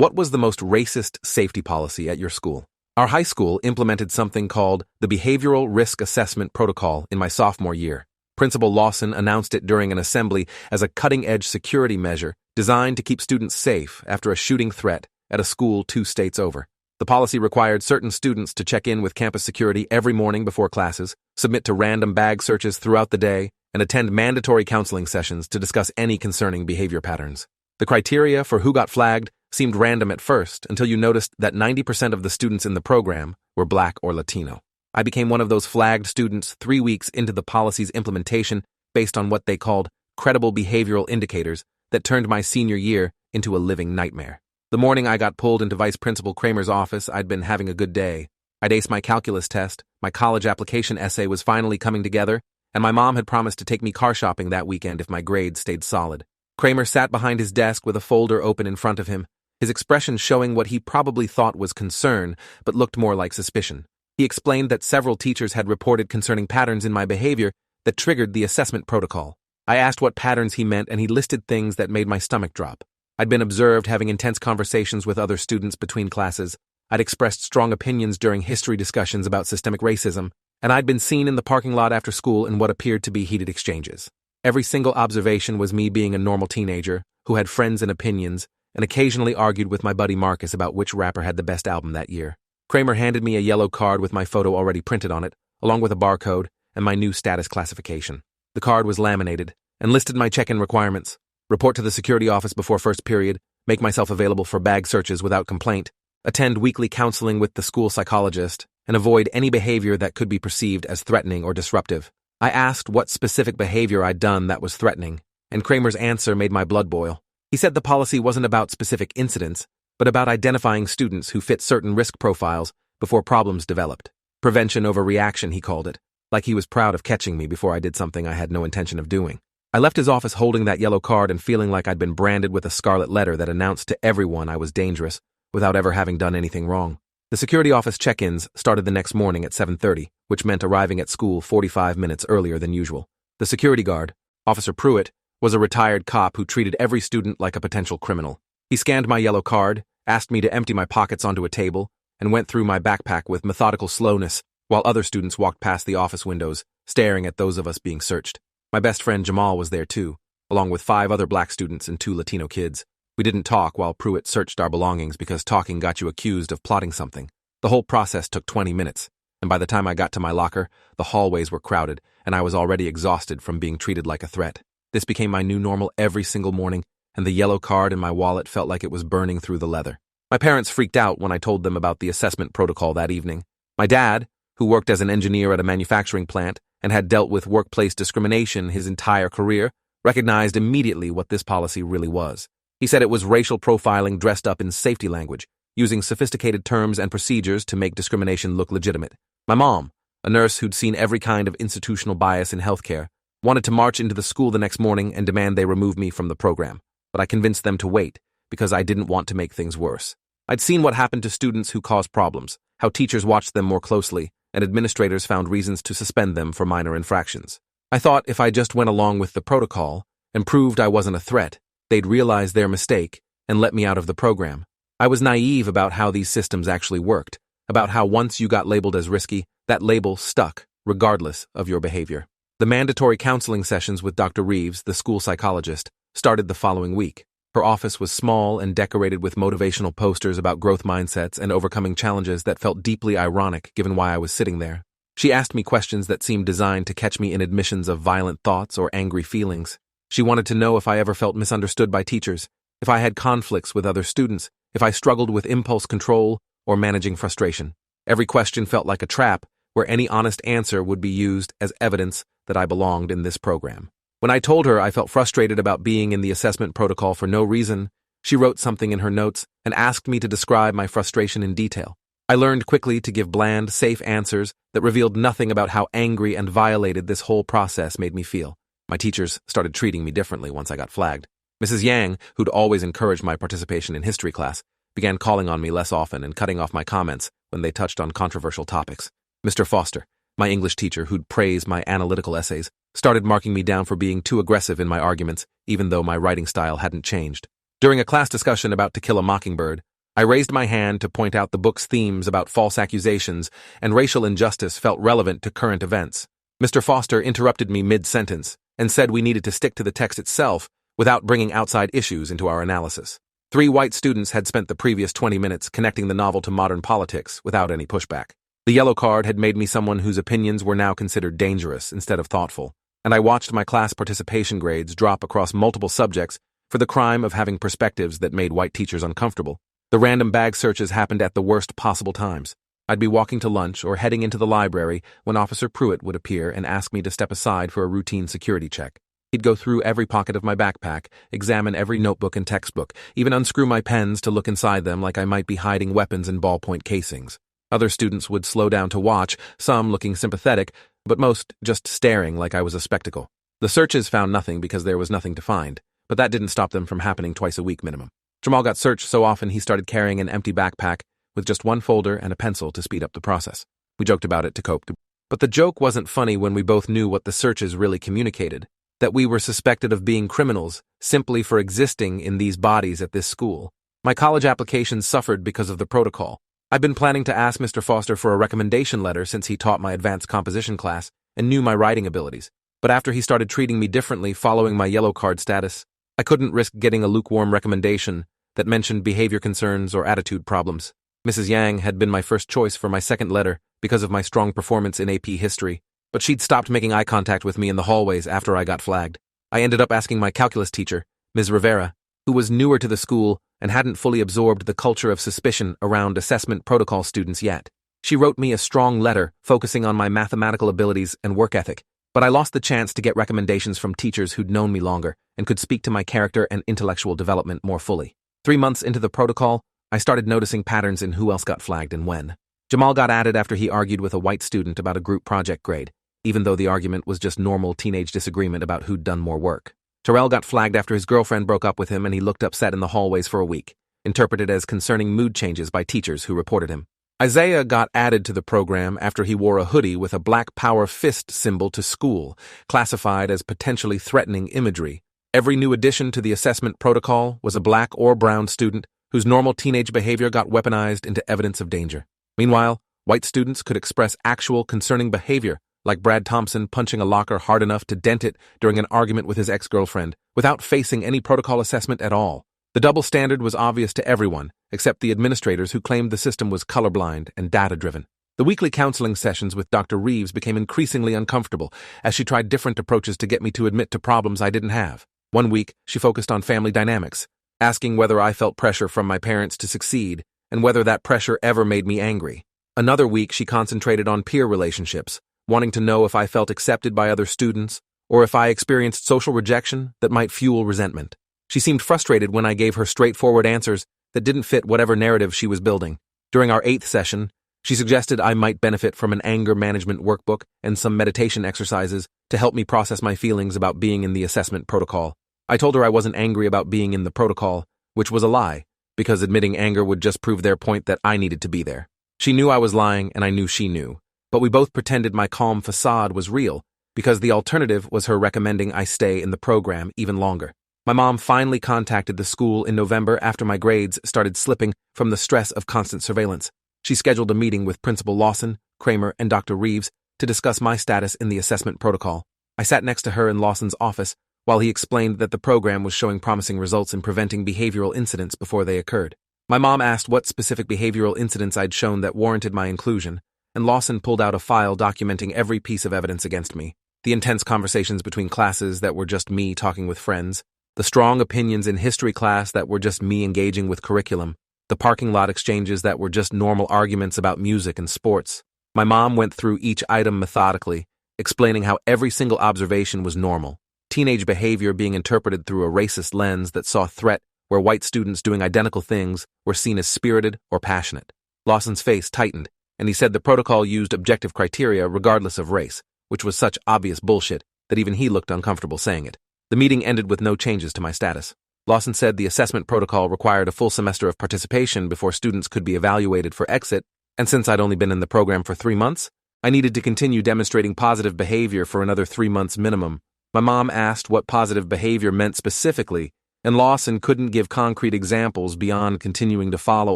What was the most racist safety policy at your school? Our high school implemented something called the Behavioral Risk Assessment Protocol in my sophomore year. Principal Lawson announced it during an assembly as a cutting-edge security measure designed to keep students safe after a shooting threat at a school 2 states over. The policy required certain students to check in with campus security every morning before classes, submit to random bag searches throughout the day, and attend mandatory counseling sessions to discuss any concerning behavior patterns. The criteria for who got flagged seemed random at first until you noticed that 90% of the students in the program were Black or Latino. I became one of those flagged students 3 weeks into the policy's implementation based on what they called credible behavioral indicators that turned my senior year into a living nightmare. The morning I got pulled into Vice Principal Kramer's office, I'd been having a good day. I'd aced my calculus test, my college application essay was finally coming together, and my mom had promised to take me car shopping that weekend if my grades stayed solid. Kramer sat behind his desk with a folder open in front of him, his expression showing what he probably thought was concern, but looked more like suspicion. He explained that several teachers had reported concerning patterns in my behavior that triggered the assessment protocol. I asked what patterns he meant, and he listed things that made my stomach drop. I'd been observed having intense conversations with other students between classes. I'd expressed strong opinions during history discussions about systemic racism, and I'd been seen in the parking lot after school in what appeared to be heated exchanges. Every single observation was me being a normal teenager who had friends and opinions, and occasionally argued with my buddy Marcus about which rapper had the best album that year. Kramer handed me a yellow card with my photo already printed on it, along with a barcode and my new status classification. The card was laminated and listed my check-in requirements: report to the security office before first period, make myself available for bag searches without complaint, attend weekly counseling with the school psychologist, and avoid any behavior that could be perceived as threatening or disruptive. I asked what specific behavior I'd done that was threatening, and Kramer's answer made my blood boil. He said the policy wasn't about specific incidents, but about identifying students who fit certain risk profiles before problems developed. Prevention over reaction, he called it, like he was proud of catching me before I did something I had no intention of doing. I left his office holding that yellow card and feeling like I'd been branded with a scarlet letter that announced to everyone I was dangerous without ever having done anything wrong. The security office check-ins started the next morning at 7:30, which meant arriving at school 45 minutes earlier than usual. The security guard, Officer Pruitt, was a retired cop who treated every student like a potential criminal. He scanned my yellow card, asked me to empty my pockets onto a table, and went through my backpack with methodical slowness while other students walked past the office windows, staring at those of us being searched. My best friend Jamal was there too, along with 5 other Black students and 2 Latino kids. We didn't talk while Pruitt searched our belongings because talking got you accused of plotting something. The whole process took 20 minutes, and by the time I got to my locker, the hallways were crowded, and I was already exhausted from being treated like a threat. This became my new normal every single morning, and the yellow card in my wallet felt like it was burning through the leather. My parents freaked out when I told them about the assessment protocol that evening. My dad, who worked as an engineer at a manufacturing plant and had dealt with workplace discrimination his entire career, recognized immediately what this policy really was. He said it was racial profiling dressed up in safety language, using sophisticated terms and procedures to make discrimination look legitimate. My mom, a nurse who'd seen every kind of institutional bias in healthcare, wanted to march into the school the next morning and demand they remove me from the program, but I convinced them to wait because I didn't want to make things worse. I'd seen what happened to students who caused problems, how teachers watched them more closely, and administrators found reasons to suspend them for minor infractions. I thought if I just went along with the protocol and proved I wasn't a threat, they'd realize their mistake and let me out of the program. I was naive about how these systems actually worked, about how once you got labeled as risky, that label stuck, regardless of your behavior. The mandatory counseling sessions with Dr. Reeves, the school psychologist, started the following week. Her office was small and decorated with motivational posters about growth mindsets and overcoming challenges that felt deeply ironic given why I was sitting there. She asked me questions that seemed designed to catch me in admissions of violent thoughts or angry feelings. She wanted to know if I ever felt misunderstood by teachers, if I had conflicts with other students, if I struggled with impulse control or managing frustration. Every question felt like a trap where any honest answer would be used as evidence that I belonged in this program. When I told her I felt frustrated about being in the assessment protocol for no reason, she wrote something in her notes and asked me to describe my frustration in detail. I learned quickly to give bland, safe answers that revealed nothing about how angry and violated this whole process made me feel. My teachers started treating me differently once I got flagged. Mrs. Yang, who'd always encouraged my participation in history class, began calling on me less often and cutting off my comments when they touched on controversial topics. Mr. Foster, my English teacher who'd praised my analytical essays, started marking me down for being too aggressive in my arguments, even though my writing style hadn't changed. During a class discussion about To Kill a Mockingbird, I raised my hand to point out the book's themes about false accusations and racial injustice felt relevant to current events. Mr. Foster interrupted me mid-sentence and said we needed to stick to the text itself without bringing outside issues into our analysis. 3 white students had spent the previous 20 minutes connecting the novel to modern politics without any pushback. The yellow card had made me someone whose opinions were now considered dangerous instead of thoughtful, and I watched my class participation grades drop across multiple subjects for the crime of having perspectives that made white teachers uncomfortable. The random bag searches happened at the worst possible times. I'd be walking to lunch or heading into the library when Officer Pruitt would appear and ask me to step aside for a routine security check. He'd go through every pocket of my backpack, examine every notebook and textbook, even unscrew my pens to look inside them like I might be hiding weapons in ballpoint casings. Other students would slow down to watch, some looking sympathetic, but most just staring like I was a spectacle. The searches found nothing because there was nothing to find, but that didn't stop them from happening twice a week minimum. Jamal got searched so often he started carrying an empty backpack with just one folder and a pencil to speed up the process. We joked about it to cope. But the joke wasn't funny when we both knew what the searches really communicated, that we were suspected of being criminals simply for existing in these bodies at this school. My college application suffered because of the protocol. I've been planning to ask Mr. Foster for a recommendation letter since he taught my advanced composition class and knew my writing abilities. But after he started treating me differently following my yellow card status, I couldn't risk getting a lukewarm recommendation that mentioned behavior concerns or attitude problems. Mrs. Yang had been my first choice for my second letter because of my strong performance in AP history, but she'd stopped making eye contact with me in the hallways after I got flagged. I ended up asking my calculus teacher, Ms. Rivera, who was newer to the school and hadn't fully absorbed the culture of suspicion around assessment protocol students yet. She wrote me a strong letter focusing on my mathematical abilities and work ethic, but I lost the chance to get recommendations from teachers who'd known me longer and could speak to my character and intellectual development more fully. 3 months into the protocol, I started noticing patterns in who else got flagged and when. Jamal got added after he argued with a white student about a group project grade, even though the argument was just normal teenage disagreement about who'd done more work. Terrell got flagged after his girlfriend broke up with him and he looked upset in the hallways for a week, interpreted as concerning mood changes by teachers who reported him. Isaiah got added to the program after he wore a hoodie with a black power fist symbol to school, classified as potentially threatening imagery. Every new addition to the assessment protocol was a black or brown student whose normal teenage behavior got weaponized into evidence of danger. Meanwhile, white students could express actual concerning behavior, like Brad Thompson punching a locker hard enough to dent it during an argument with his ex-girlfriend, without facing any protocol assessment at all. The double standard was obvious to everyone, except the administrators who claimed the system was colorblind and data-driven. The weekly counseling sessions with Dr. Reeves became increasingly uncomfortable as she tried different approaches to get me to admit to problems I didn't have. One week, she focused on family dynamics, asking whether I felt pressure from my parents to succeed and whether that pressure ever made me angry. Another week, she concentrated on peer relationships, wanting to know if I felt accepted by other students or if I experienced social rejection that might fuel resentment. She seemed frustrated when I gave her straightforward answers that didn't fit whatever narrative she was building. During our 8th session, she suggested I might benefit from an anger management workbook and some meditation exercises to help me process my feelings about being in the assessment protocol. I told her I wasn't angry about being in the protocol, which was a lie, because admitting anger would just prove their point that I needed to be there. She knew I was lying and I knew she knew, but we both pretended my calm facade was real because the alternative was her recommending I stay in the program even longer. My mom finally contacted the school in November after my grades started slipping from the stress of constant surveillance. She scheduled a meeting with Principal Lawson, Kramer, and Dr. Reeves to discuss my status in the assessment protocol. I sat next to her in Lawson's office while he explained that the program was showing promising results in preventing behavioral incidents before they occurred. My mom asked what specific behavioral incidents I'd shown that warranted my inclusion, and Lawson pulled out a file documenting every piece of evidence against me. The intense conversations between classes that were just me talking with friends, the strong opinions in history class that were just me engaging with curriculum, the parking lot exchanges that were just normal arguments about music and sports. My mom went through each item methodically, explaining how every single observation was normal. Teenage behavior being interpreted through a racist lens that saw threat where white students doing identical things were seen as spirited or passionate. Lawson's face tightened, and he said the protocol used objective criteria regardless of race, which was such obvious bullshit that even he looked uncomfortable saying it. The meeting ended with no changes to my status. Lawson said the assessment protocol required a full semester of participation before students could be evaluated for exit, and since I'd only been in the program for 3 months, I needed to continue demonstrating positive behavior for another 3 months minimum. My mom asked what positive behavior meant specifically, and Lawson couldn't give concrete examples beyond continuing to follow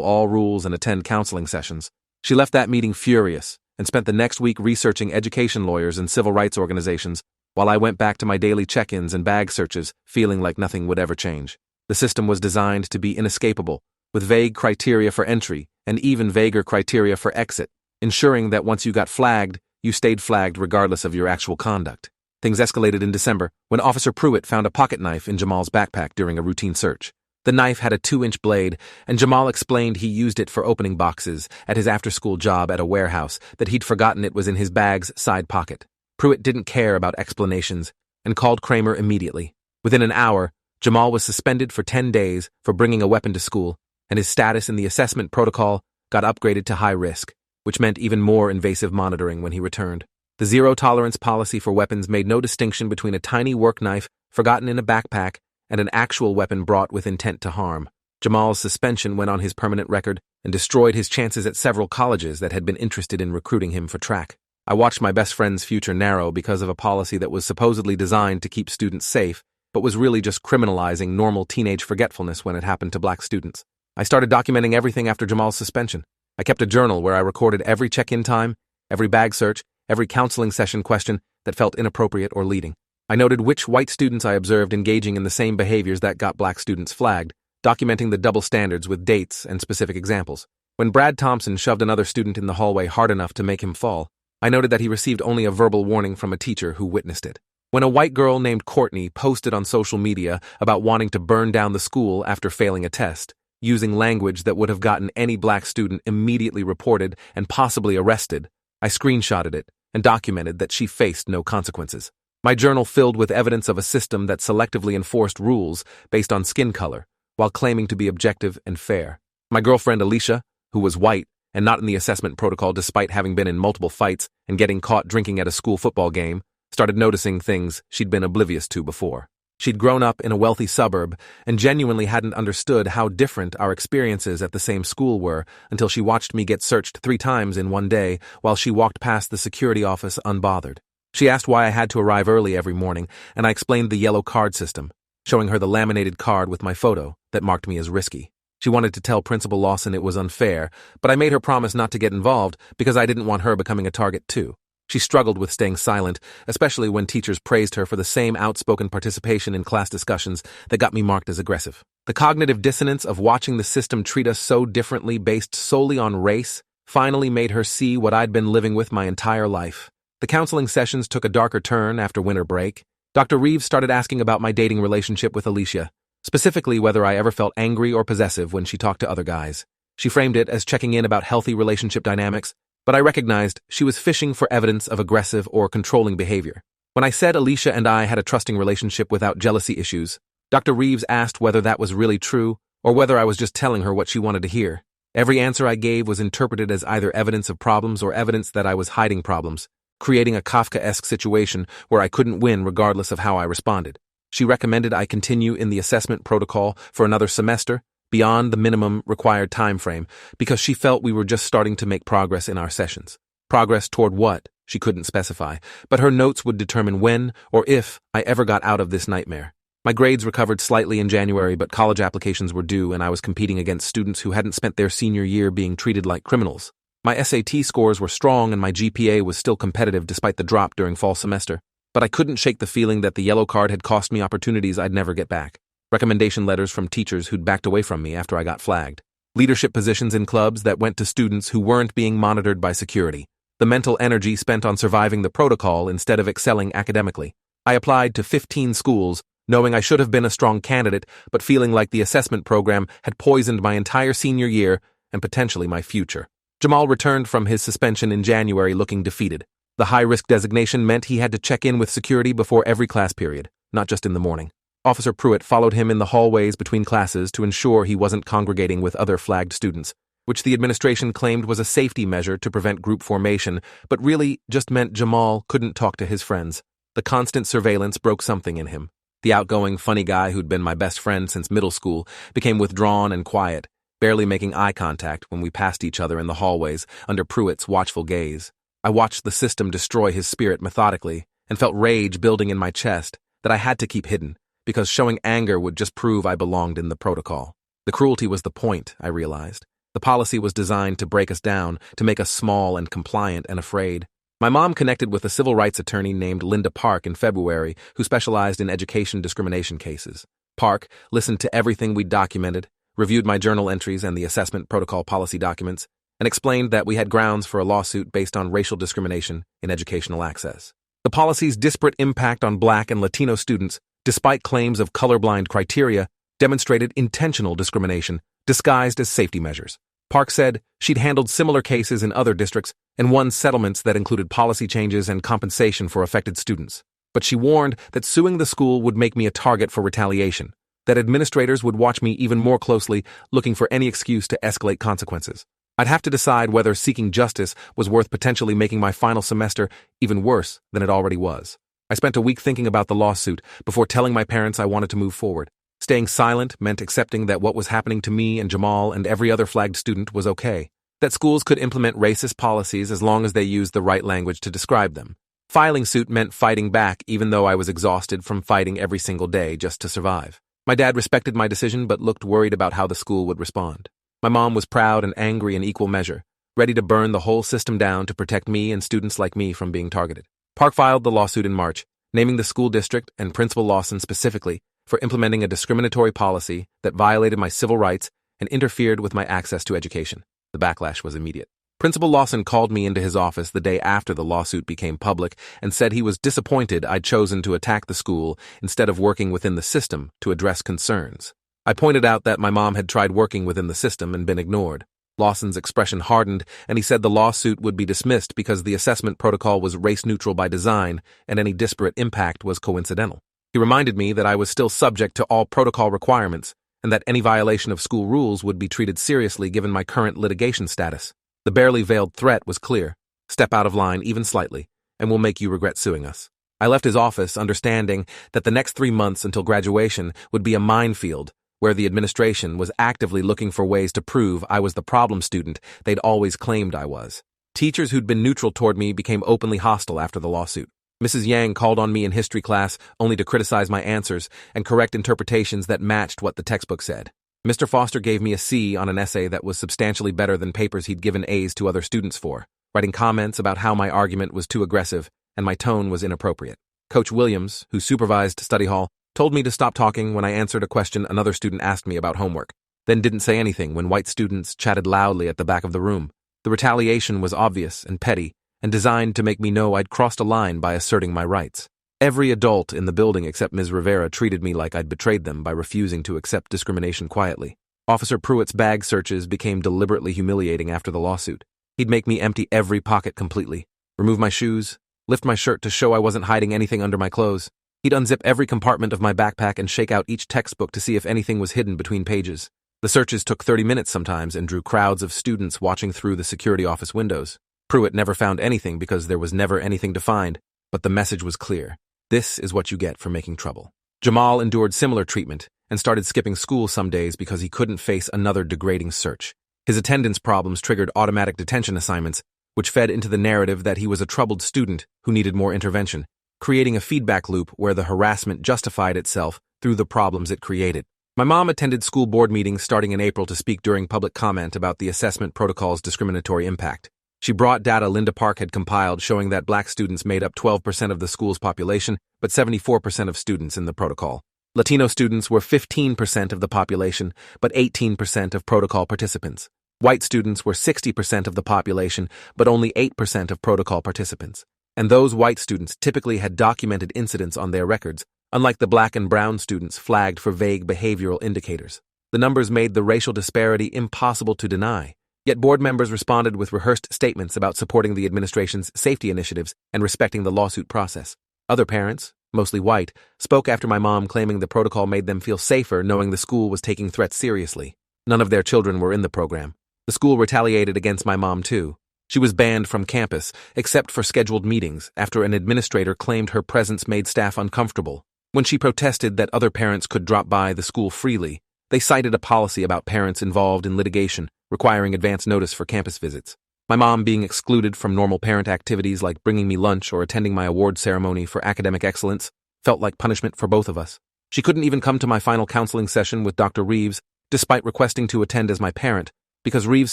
all rules and attend counseling sessions. She left that meeting furious and spent the next week researching education lawyers and civil rights organizations, while I went back to my daily check-ins and bag searches, feeling like nothing would ever change. The system was designed to be inescapable, with vague criteria for entry and even vaguer criteria for exit, ensuring that once you got flagged, you stayed flagged regardless of your actual conduct. Things escalated in December when Officer Pruitt found a pocket knife in Jamal's backpack during a routine search. The knife had a 2-inch blade, and Jamal explained he used it for opening boxes at his after-school job at a warehouse, that he'd forgotten it was in his bag's side pocket. Pruitt didn't care about explanations and called Kramer immediately. Within an hour, Jamal was suspended for 10 days for bringing a weapon to school, and his status in the assessment protocol got upgraded to high risk, which meant even more invasive monitoring when he returned. The zero-tolerance policy for weapons made no distinction between a tiny work knife forgotten in a backpack and an actual weapon brought with intent to harm. Jamal's suspension went on his permanent record and destroyed his chances at several colleges that had been interested in recruiting him for track. I watched my best friend's future narrow because of a policy that was supposedly designed to keep students safe, but was really just criminalizing normal teenage forgetfulness when it happened to black students. I started documenting everything after Jamal's suspension. I kept a journal where I recorded every check-in time, every bag search, every counseling session question that felt inappropriate or leading. I noted which white students I observed engaging in the same behaviors that got black students flagged, documenting the double standards with dates and specific examples. When Brad Thompson shoved another student in the hallway hard enough to make him fall, I noted that he received only a verbal warning from a teacher who witnessed it. When a white girl named Courtney posted on social media about wanting to burn down the school after failing a test, using language that would have gotten any black student immediately reported and possibly arrested, I screenshotted it and documented that she faced no consequences. My journal filled with evidence of a system that selectively enforced rules based on skin color, while claiming to be objective and fair. My girlfriend Alicia, who was white and not in the assessment protocol despite having been in multiple fights and getting caught drinking at a school football game, started noticing things she'd been oblivious to before. She'd grown up in a wealthy suburb and genuinely hadn't understood how different our experiences at the same school were until she watched me get searched 3 times in one day while she walked past the security office unbothered. She asked why I had to arrive early every morning, and I explained the yellow card system, showing her the laminated card with my photo that marked me as risky. She wanted to tell Principal Lawson it was unfair, but I made her promise not to get involved because I didn't want her becoming a target too. She struggled with staying silent, especially when teachers praised her for the same outspoken participation in class discussions that got me marked as aggressive. The cognitive dissonance of watching the system treat us so differently based solely on race finally made her see what I'd been living with my entire life. The counseling sessions took a darker turn after winter break. Dr. Reeves started asking about my dating relationship with Alicia, specifically whether I ever felt angry or possessive when she talked to other guys. She framed it as checking in about healthy relationship dynamics, but I recognized she was fishing for evidence of aggressive or controlling behavior. When I said Alicia and I had a trusting relationship without jealousy issues, Dr. Reeves asked whether that was really true or whether I was just telling her what she wanted to hear. Every answer I gave was interpreted as either evidence of problems or evidence that I was hiding problems, creating a Kafkaesque situation where I couldn't win regardless of how I responded. She recommended I continue in the assessment protocol for another semester, beyond the minimum required time frame, because she felt we were just starting to make progress in our sessions. Progress toward what, she couldn't specify, but her notes would determine when or if I ever got out of this nightmare. My grades recovered slightly in January, but college applications were due and I was competing against students who hadn't spent their senior year being treated like criminals. My SAT scores were strong and my GPA was still competitive despite the drop during fall semester, but I couldn't shake the feeling that the yellow card had cost me opportunities I'd never get back. Recommendation letters from teachers who'd backed away from me after I got flagged. Leadership positions in clubs that went to students who weren't being monitored by security. The mental energy spent on surviving the protocol instead of excelling academically. I applied to 15 schools, knowing I should have been a strong candidate, but feeling like the assessment program had poisoned my entire senior year and potentially my future. Jamal returned from his suspension in January looking defeated. The high-risk designation meant he had to check in with security before every class period, not just in the morning. Officer Pruitt followed him in the hallways between classes to ensure he wasn't congregating with other flagged students, which the administration claimed was a safety measure to prevent group formation, but really just meant Jamal couldn't talk to his friends. The constant surveillance broke something in him. The outgoing, funny guy who'd been my best friend since middle school became withdrawn and quiet, barely making eye contact when we passed each other in the hallways under Pruitt's watchful gaze. I watched the system destroy his spirit methodically and felt rage building in my chest that I had to keep hidden, because showing anger would just prove I belonged in the protocol. The cruelty was the point, I realized. The policy was designed to break us down, to make us small and compliant and afraid. My mom connected with a civil rights attorney named Linda Park in February who specialized in education discrimination cases. Park listened to everything we'd documented, reviewed my journal entries and the assessment protocol policy documents, and explained that we had grounds for a lawsuit based on racial discrimination in educational access. The policy's disparate impact on Black and Latino students, despite claims of colorblind criteria, demonstrated intentional discrimination, disguised as safety measures. Park said she'd handled similar cases in other districts and won settlements that included policy changes and compensation for affected students. But she warned that suing the school would make me a target for retaliation, that administrators would watch me even more closely, looking for any excuse to escalate consequences. I'd have to decide whether seeking justice was worth potentially making my final semester even worse than it already was. I spent a week thinking about the lawsuit before telling my parents I wanted to move forward. Staying silent meant accepting that what was happening to me and Jamal and every other flagged student was okay, that schools could implement racist policies as long as they used the right language to describe them. Filing suit meant fighting back even though I was exhausted from fighting every single day just to survive. My dad respected my decision but looked worried about how the school would respond. My mom was proud and angry in equal measure, ready to burn the whole system down to protect me and students like me from being targeted. Park filed the lawsuit in March, naming the school district and Principal Lawson specifically for implementing a discriminatory policy that violated my civil rights and interfered with my access to education. The backlash was immediate. Principal Lawson called me into his office the day after the lawsuit became public and said he was disappointed I'd chosen to attack the school instead of working within the system to address concerns. I pointed out that my mom had tried working within the system and been ignored. Lawson's expression hardened, and he said the lawsuit would be dismissed because the assessment protocol was race-neutral by design and any disparate impact was coincidental. He reminded me that I was still subject to all protocol requirements and that any violation of school rules would be treated seriously given my current litigation status. The barely veiled threat was clear. Step out of line even slightly, and we'll make you regret suing us. I left his office understanding that the next 3 months until graduation would be a minefield where the administration was actively looking for ways to prove I was the problem student they'd always claimed I was. Teachers who'd been neutral toward me became openly hostile after the lawsuit. Mrs. Yang called on me in history class only to criticize my answers and correct interpretations that matched what the textbook said. Mr. Foster gave me a C on an essay that was substantially better than papers he'd given A's to other students for, writing comments about how my argument was too aggressive and my tone was inappropriate. Coach Williams, who supervised study hall, told me to stop talking when I answered a question another student asked me about homework, then didn't say anything when white students chatted loudly at the back of the room. The retaliation was obvious and petty, and designed to make me know I'd crossed a line by asserting my rights. Every adult in the building except Ms. Rivera treated me like I'd betrayed them by refusing to accept discrimination quietly. Officer Pruitt's bag searches became deliberately humiliating after the lawsuit. He'd make me empty every pocket completely, remove my shoes, lift my shirt to show I wasn't hiding anything under my clothes. He'd unzip every compartment of my backpack and shake out each textbook to see if anything was hidden between pages. The searches took 30 minutes sometimes and drew crowds of students watching through the security office windows. Pruitt never found anything because there was never anything to find, but the message was clear. This is what you get for making trouble. Jamal endured similar treatment and started skipping school some days because he couldn't face another degrading search. His attendance problems triggered automatic detention assignments, which fed into the narrative that he was a troubled student who needed more intervention, creating a feedback loop where the harassment justified itself through the problems it created. My mom attended school board meetings starting in April to speak during public comment about the assessment protocol's discriminatory impact. She brought data Linda Park had compiled showing that Black students made up 12% of the school's population, but 74% of students in the protocol. Latino students were 15% of the population, but 18% of protocol participants. White students were 60% of the population, but only 8% of protocol participants. And those white students typically had documented incidents on their records, unlike the Black and brown students flagged for vague behavioral indicators. The numbers made the racial disparity impossible to deny. Yet board members responded with rehearsed statements about supporting the administration's safety initiatives and respecting the lawsuit process. Other parents, mostly white, spoke after my mom claiming the protocol made them feel safer knowing the school was taking threats seriously. None of their children were in the program. The school retaliated against my mom too. She was banned from campus, except for scheduled meetings, after an administrator claimed her presence made staff uncomfortable. When she protested that other parents could drop by the school freely, they cited a policy about parents involved in litigation, requiring advance notice for campus visits. My mom being excluded from normal parent activities like bringing me lunch or attending my award ceremony for academic excellence felt like punishment for both of us. She couldn't even come to my final counseling session with Dr. Reeves, despite requesting to attend as my parent, because Reeves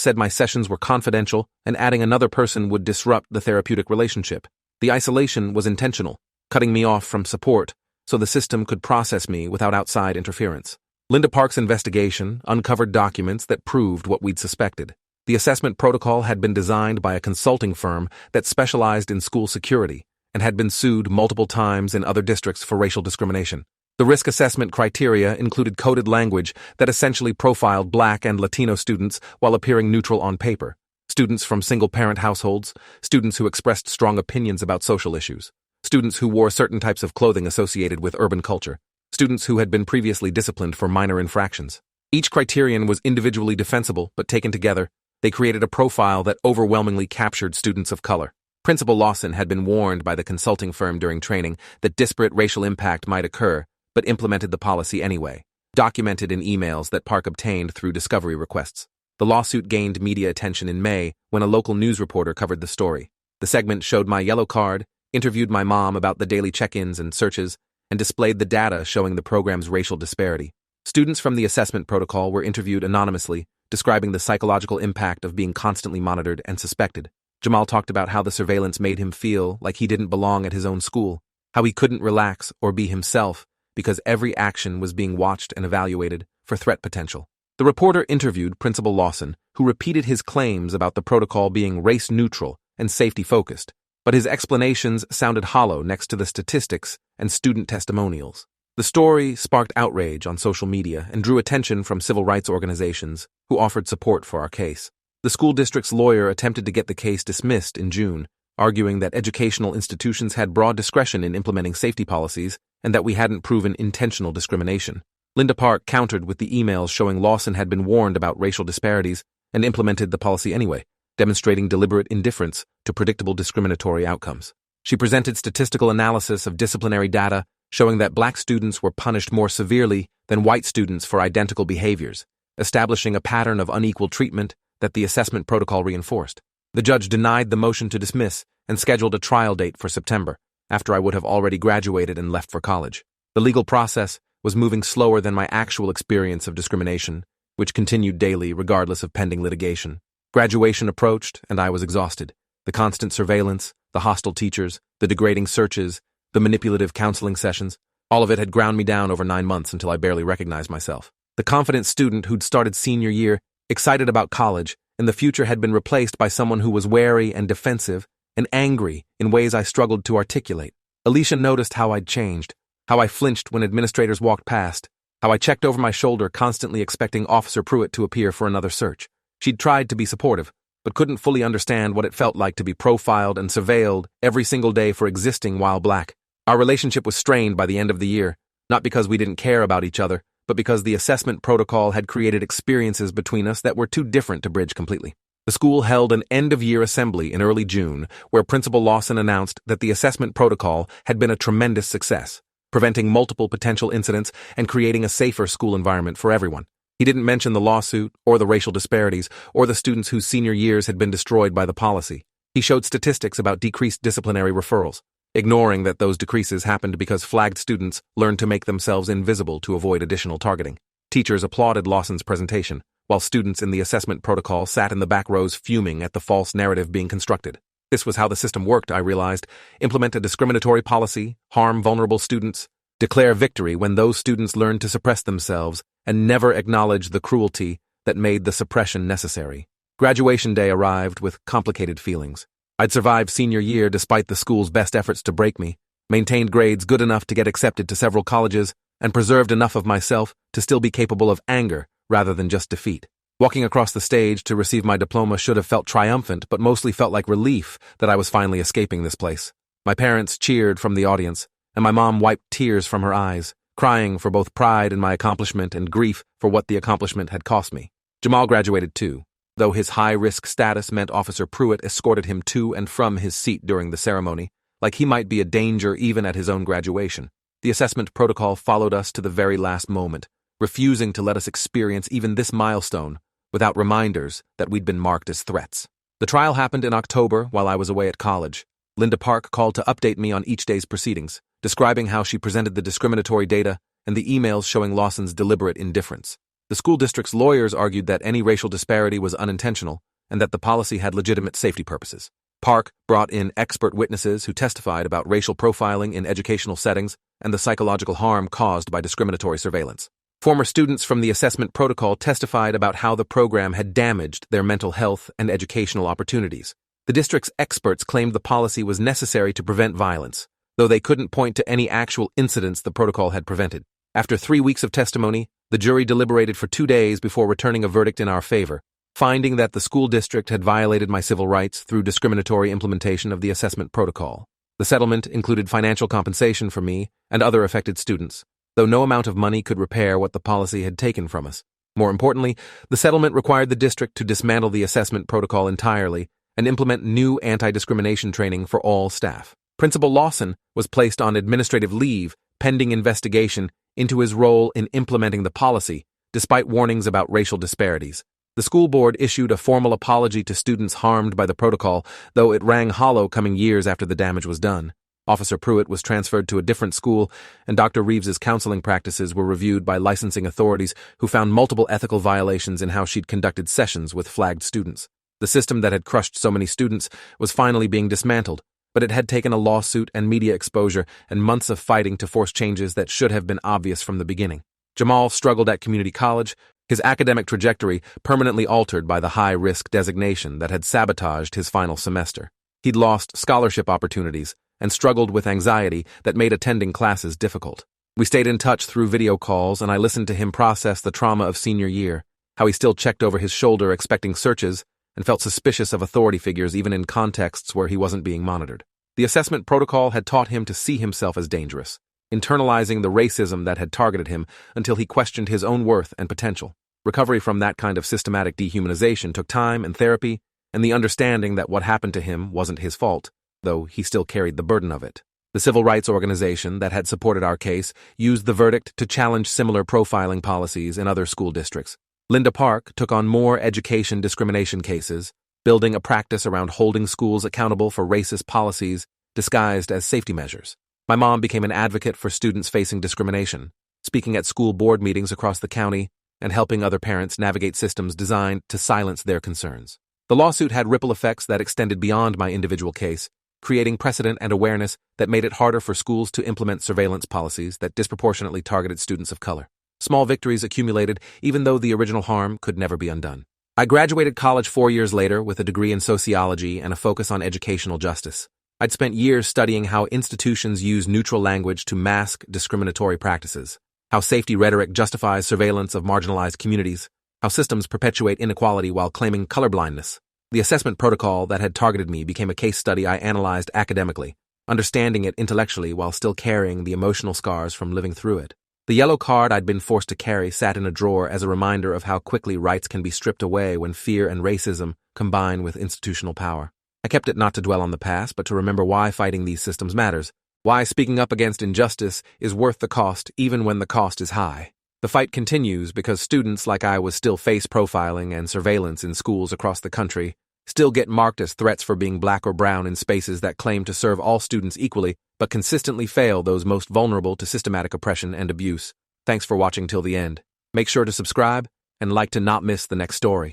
said my sessions were confidential and adding another person would disrupt the therapeutic relationship. The isolation was intentional, cutting me off from support so the system could process me without outside interference. Linda Park's investigation uncovered documents that proved what we'd suspected. The assessment protocol had been designed by a consulting firm that specialized in school security and had been sued multiple times in other districts for racial discrimination. The risk assessment criteria included coded language that essentially profiled Black and Latino students while appearing neutral on paper. Students from single-parent households, students who expressed strong opinions about social issues, students who wore certain types of clothing associated with urban culture, students who had been previously disciplined for minor infractions. Each criterion was individually defensible, but taken together, they created a profile that overwhelmingly captured students of color. Principal Lawson had been warned by the consulting firm during training that disparate racial impact might occur, but implemented the policy anyway, documented in emails that Park obtained through discovery requests. The lawsuit gained media attention in May when a local news reporter covered the story. The segment showed my yellow card, interviewed my mom about the daily check-ins and searches, and displayed the data showing the program's racial disparity. Students from the assessment protocol were interviewed anonymously, describing the psychological impact of being constantly monitored and suspected. Jamal talked about how the surveillance made him feel like he didn't belong at his own school, how he couldn't relax or be himself because every action was being watched and evaluated for threat potential. The reporter interviewed Principal Lawson, who repeated his claims about the protocol being race-neutral and safety-focused, but his explanations sounded hollow next to the statistics and student testimonials. The story sparked outrage on social media and drew attention from civil rights organizations who offered support for our case. The school district's lawyer attempted to get the case dismissed in June, arguing that educational institutions had broad discretion in implementing safety policies and that we hadn't proven intentional discrimination. Linda Park countered with the emails showing Lawson had been warned about racial disparities and implemented the policy anyway, demonstrating deliberate indifference to predictable discriminatory outcomes. She presented statistical analysis of disciplinary data showing that Black students were punished more severely than white students for identical behaviors, establishing a pattern of unequal treatment that the assessment protocol reinforced. The judge denied the motion to dismiss and scheduled a trial date for September, after I would have already graduated and left for college. The legal process was moving slower than my actual experience of discrimination, which continued daily regardless of pending litigation. Graduation approached, and I was exhausted. The constant surveillance, the hostile teachers, the degrading searches, the manipulative counseling sessions, all of it had ground me down over 9 months until I barely recognized myself. The confident student who'd started senior year, excited about college, and the future had been replaced by someone who was wary and defensive and angry in ways I struggled to articulate. Alicia noticed how I'd changed, how I flinched when administrators walked past, how I checked over my shoulder constantly expecting Officer Pruitt to appear for another search. She'd tried to be supportive, but couldn't fully understand what it felt like to be profiled and surveilled every single day for existing while Black. Our relationship was strained by the end of the year, not because we didn't care about each other, but because the assessment protocol had created experiences between us that were too different to bridge completely. The school held an end-of-year assembly in early June where Principal Lawson announced that the assessment protocol had been a tremendous success, preventing multiple potential incidents and creating a safer school environment for everyone. He didn't mention the lawsuit or the racial disparities or the students whose senior years had been destroyed by the policy. He showed statistics about decreased disciplinary referrals, ignoring that those decreases happened because flagged students learned to make themselves invisible to avoid additional targeting. Teachers applauded Lawson's presentation, while students in the assessment protocol sat in the back rows fuming at the false narrative being constructed. This was how the system worked, I realized. Implement a discriminatory policy, harm vulnerable students, declare victory when those students learn to suppress themselves, and never acknowledge the cruelty that made the suppression necessary. Graduation day arrived with complicated feelings. I'd survived senior year despite the school's best efforts to break me, maintained grades good enough to get accepted to several colleges, and preserved enough of myself to still be capable of anger rather than just defeat. Walking across the stage to receive my diploma should have felt triumphant, but mostly felt like relief that I was finally escaping this place. My parents cheered from the audience, and my mom wiped tears from her eyes, crying for both pride in my accomplishment and grief for what the accomplishment had cost me. Jamal graduated too, though his high-risk status meant Officer Pruitt escorted him to and from his seat during the ceremony, like he might be a danger even at his own graduation. The assessment protocol followed us to the very last moment, refusing to let us experience even this milestone without reminders that we'd been marked as threats. The trial happened in October while I was away at college. Linda Park called to update me on each day's proceedings, describing how she presented the discriminatory data and the emails showing Lawson's deliberate indifference. The school district's lawyers argued that any racial disparity was unintentional and that the policy had legitimate safety purposes. Park brought in expert witnesses who testified about racial profiling in educational settings and the psychological harm caused by discriminatory surveillance. Former students from the assessment protocol testified about how the program had damaged their mental health and educational opportunities. The district's experts claimed the policy was necessary to prevent violence, though they couldn't point to any actual incidents the protocol had prevented. After 3 weeks of testimony, the jury deliberated for 2 days before returning a verdict in our favor, finding that the school district had violated my civil rights through discriminatory implementation of the assessment protocol. The settlement included financial compensation for me and other affected students, though no amount of money could repair what the policy had taken from us. More importantly, the settlement required the district to dismantle the assessment protocol entirely and implement new anti-discrimination training for all staff. Principal Lawson was placed on administrative leave pending investigation into his role in implementing the policy, despite warnings about racial disparities. The school board issued a formal apology to students harmed by the protocol, though it rang hollow coming years after the damage was done. Officer Pruitt was transferred to a different school, and Dr. Reeves's counseling practices were reviewed by licensing authorities who found multiple ethical violations in how she'd conducted sessions with flagged students. The system that had crushed so many students was finally being dismantled, but it had taken a lawsuit and media exposure and months of fighting to force changes that should have been obvious from the beginning. Jamal struggled at community college, his academic trajectory permanently altered by the high-risk designation that had sabotaged his final semester. He'd lost scholarship opportunities and struggled with anxiety that made attending classes difficult. We stayed in touch through video calls, and I listened to him process the trauma of senior year, how he still checked over his shoulder expecting searches and felt suspicious of authority figures even in contexts where he wasn't being monitored. The assessment protocol had taught him to see himself as dangerous, internalizing the racism that had targeted him until he questioned his own worth and potential. Recovery from that kind of systematic dehumanization took time and therapy, and the understanding that what happened to him wasn't his fault, though he still carried the burden of it. The civil rights organization that had supported our case used the verdict to challenge similar profiling policies in other school districts. Linda Park took on more education discrimination cases, building a practice around holding schools accountable for racist policies disguised as safety measures. My mom became an advocate for students facing discrimination, speaking at school board meetings across the county and helping other parents navigate systems designed to silence their concerns. The lawsuit had ripple effects that extended beyond my individual case, creating precedent and awareness that made it harder for schools to implement surveillance policies that disproportionately targeted students of color. Small victories accumulated, even though the original harm could never be undone. I graduated college 4 years later with a degree in sociology and a focus on educational justice. I'd spent years studying how institutions use neutral language to mask discriminatory practices, how safety rhetoric justifies surveillance of marginalized communities, how systems perpetuate inequality while claiming colorblindness. The assessment protocol that had targeted me became a case study I analyzed academically, understanding it intellectually while still carrying the emotional scars from living through it. The yellow card I'd been forced to carry sat in a drawer as a reminder of how quickly rights can be stripped away when fear and racism combine with institutional power. I kept it not to dwell on the past, but to remember why fighting these systems matters, why speaking up against injustice is worth the cost even when the cost is high. The fight continues because students like I was still face profiling and surveillance in schools across the country, still get marked as threats for being black or brown in spaces that claim to serve all students equally, but consistently fail those most vulnerable to systematic oppression and abuse. Thanks for watching till the end. Make sure to subscribe and like to not miss the next story.